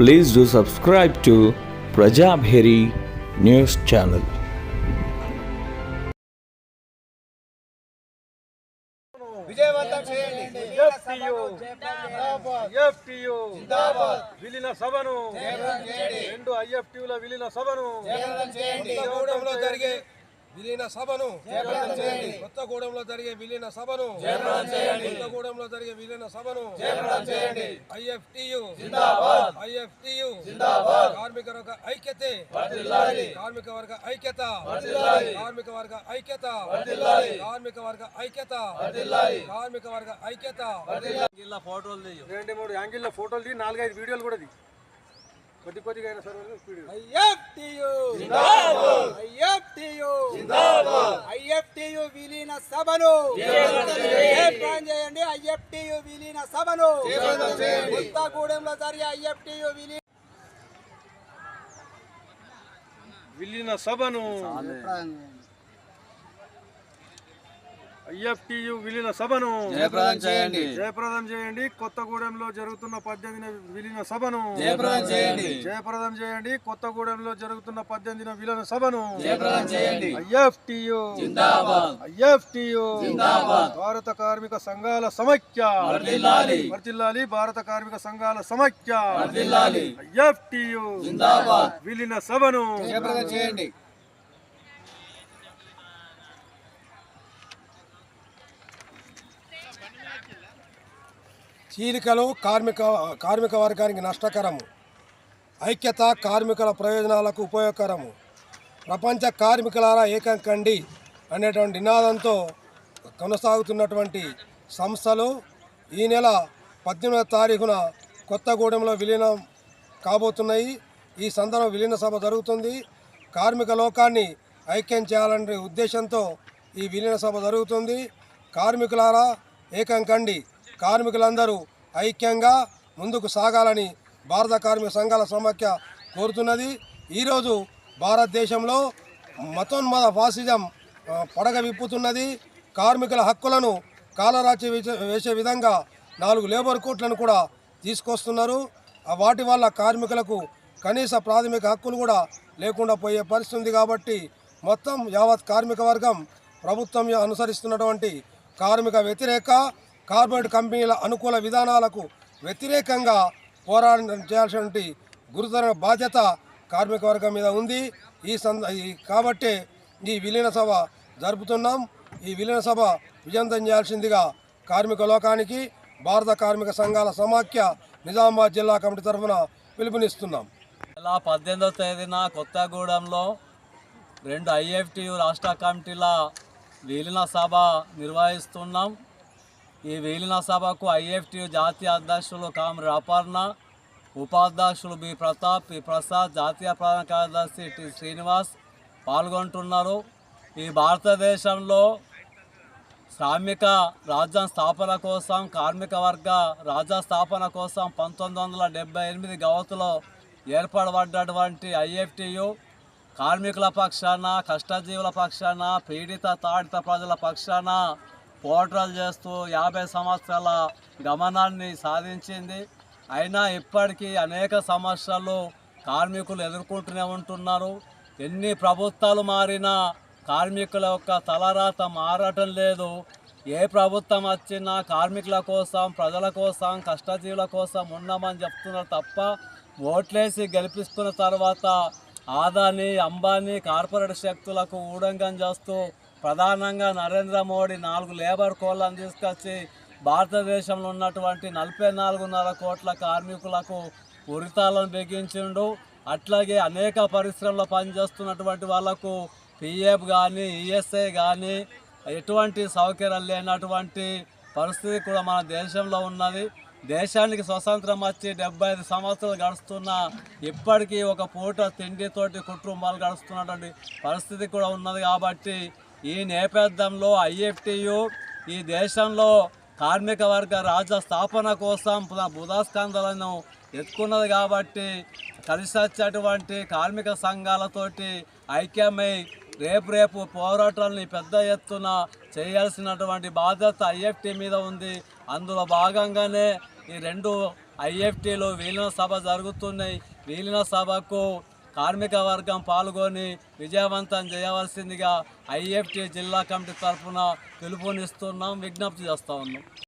Please do subscribe to Prajabheri News Channel. విజయవంతం చేయండి. IFTU విలీన సభను రెండు ఐఎఫ్టియుల విలీన సభను కొత్తగూడెంలో జరిగే విలీన సభను కొత్తగూడెంలో జరిగే విలీన సభను కొత్తగూడెంలో జరిగే విలీన సభను ఐఎఫ్టియు ఐఎఫ్టియు కార్మిక వర్గ ఐక్యత కార్మిక వర్గ ఐక్యత కార్మిక వర్గ ఐక్యత కార్మిక వర్గ ఐక్యత కార్మిక వర్గ ఐక్యత ఫోటోలు 2-3 యాంగిల్లో ఫోటోలు ది 4-5 వీడియోలు కూడా ది కొద్దిగా అయినా సరే ఐఎఫ్టియు జిందాబాద్ ఐఎఫ్టియు జిందాబాద్ ఐఎఫ్టియు విలీన సభను జయప్రదం చేయండి. ఐఎఫ్టియు విలీన సభను కొత్తగూడెంలో జరిగే ఐఎఫ్టియు విలీన సభను ఐఎఫ్టియు విలీన సభను జయప్రదం చేయండి. కొత్తగూడెంలో జరుగుతున్న 18వ విలీన సభను జయప్రదం చేయండి. కొత్తగూడెంలో జరుగుతున్న 18వ విలీన సభను ఐఎఫ్టియు ఐఎఫ్టియు భారత కార్మిక సంఘాల సమైక్య వర్ధిల్లాలి. భారత కార్మిక సంఘాల సమైక్య ఐఎఫ్టియు విలీన సభను జయప్రదం చేయండి. చీలికలు కార్మిక వర్గానికి నష్టకరము. ఐక్యత కార్మికుల ప్రయోజనాలకు ఉపయోగకరము. ప్రపంచ కార్మికులారా ఏకం కండి అనేటువంటి నినాదంతో కొనసాగుతున్నటువంటి సంస్థలు ఈ నెల 18వ తారీఖున కొత్తగూడెంలో విలీనం కాబోతున్నాయి. ఈ సందర్భంలో విలీన సభ జరుగుతుంది. కార్మిక లోకాన్ని ఐక్యం చేయాలనే ఉద్దేశంతో ఈ విలీన సభ జరుగుతుంది. కార్మికులారా ఏకం కండి, కార్మికులందరూ ఐక్యంగా ముందుకు సాగాలని భారత కార్మిక సంఘాల సమాఖ్య కోరుతున్నది. ఈరోజు భారతదేశంలో మతోన్మాద ఫాసిజం పడగ విప్పుతున్నది. కార్మికుల హక్కులను కాలరాచి వేసే విధంగా 4 లేబర్ కోడ్లను కూడా తీసుకొస్తున్నారు. వాటి వల్ల కార్మికులకు కనీస ప్రాథమిక హక్కులు కూడా లేకుండా పోయే పరిస్థితి ఉంది. కాబట్టి మొత్తం యావత్ కార్మిక వర్గం ప్రభుత్వం అనుసరిస్తున్నటువంటి కార్మిక వ్యతిరేక కార్పొరేట్ కంపెనీల అనుకూల విధానాలకు వ్యతిరేకంగా పోరాటం చేయాల్సినటువంటి గురుతర బాధ్యత కార్మిక వర్గం మీద ఉంది. కాబట్టే ఈ విలీన సభ జరుపుతున్నాం. ఈ విలీన సభ విజయవంతం చేయాల్సిందిగా కార్మిక లోకానికి భారత కార్మిక సంఘాల సమాఖ్య నిజామాబాద్ జిల్లా కమిటీ తరఫున పిలుపునిస్తున్నాం. ఇలా 18వ తేదీన కొత్తగూడెంలో 2 ఐఎఫ్టియు రాష్ట్ర కమిటీల విలీన సభ నిర్వహిస్తున్నాం. ఈ విలీన సభకు ఐఎఫ్టియు జాతీయ అధ్యక్షులు కామ్రేడ్ అపర్ణ, ఉపాధ్యక్షులు బి ప్రతాప్, పి ప్రసాద్, జాతీయ ప్రధాన కార్యదర్శి టి శ్రీనివాస్ పాల్గొంటున్నారు. ఈ భారతదేశంలో శ్రామిక రాజ్యం స్థాపన కోసం, కార్మిక వర్గ రాజ్య స్థాపన కోసం 1978 గౌతులో ఏర్పడబడ్డటువంటి ఐఎఫ్టియు కార్మికుల పక్షాన, కష్టజీవుల పక్షాన, పీడిత తాడిత ప్రజల పక్షాన పోరాటాలు చేస్తూ 50 సంవత్సరాల గమనాన్ని సాధించింది. అయినా ఇప్పటికీ అనేక సమస్యలు కార్మికులు ఎదుర్కొంటూనే ఉంటున్నారు. ఎన్ని ప్రభుత్వాలు మారినా కార్మికుల యొక్క తలరాత మారటం లేదు. ఏ ప్రభుత్వం వచ్చినా కార్మికుల కోసం, ప్రజల కోసం, కష్టజీవుల కోసం ఉన్నామని చెప్తున్నారు తప్ప ఓట్లేసి గెలిపిస్తున్న తర్వాత ఆదాని, అంబానీ కార్పొరేట్ శక్తులకు ఊడంగం చేస్తూ ప్రధానంగా నరేంద్ర మోడీ 4 లేబర్ కోడ్లను తీసుకొచ్చి భారతదేశంలో ఉన్నటువంటి 44.5 కోట్ల కార్మికులకు ఉరితాలను బిగించిండు. అట్లాగే అనేక పరిశ్రమలో పనిచేస్తున్నటువంటి వాళ్లకు పిఎఫ్ కానీ, ఈఎస్ఐ కానీ ఎటువంటి సౌకర్యాలు లేనటువంటి పరిస్థితి కూడా మన దేశంలో ఉన్నది. దేశానికి స్వతంత్రం వచ్చి 75 సంవత్సరాలు గడుస్తున్నా ఇప్పటికీ ఒక పూట తిండితోటి కుటుంబాలు గడుస్తున్నటువంటి పరిస్థితి కూడా ఉన్నది. కాబట్టి ఈ నేపథ్యంలో ఐఎఫ్టియు ఈ దేశంలో కార్మిక వర్గ రాజ్య స్థాపన కోసం బుధాస్కందాలను ఎత్తుకున్నది. కాబట్టి కలిసి వచ్చేటువంటి కార్మిక సంఘాలతోటి ఐక్యమై రేపు పోరాటాలని పెద్ద ఎత్తున చేయాల్సినటువంటి బాధ్యత ఐఎఫ్టి మీద ఉంది. అందులో భాగంగానే ఈ 2 ఐఎఫ్టీలో విలీన సభ జరుగుతున్నాయి. విలీన సభకు కార్మిక వర్గం పాల్గొని విజయవంతం చేయవలసిందిగా ఐఎఫ్టీ జిల్లా కమిటీ తరఫున పిలుపునిస్తున్నాం, విజ్ఞప్తి చేస్తూ ఉన్నాం.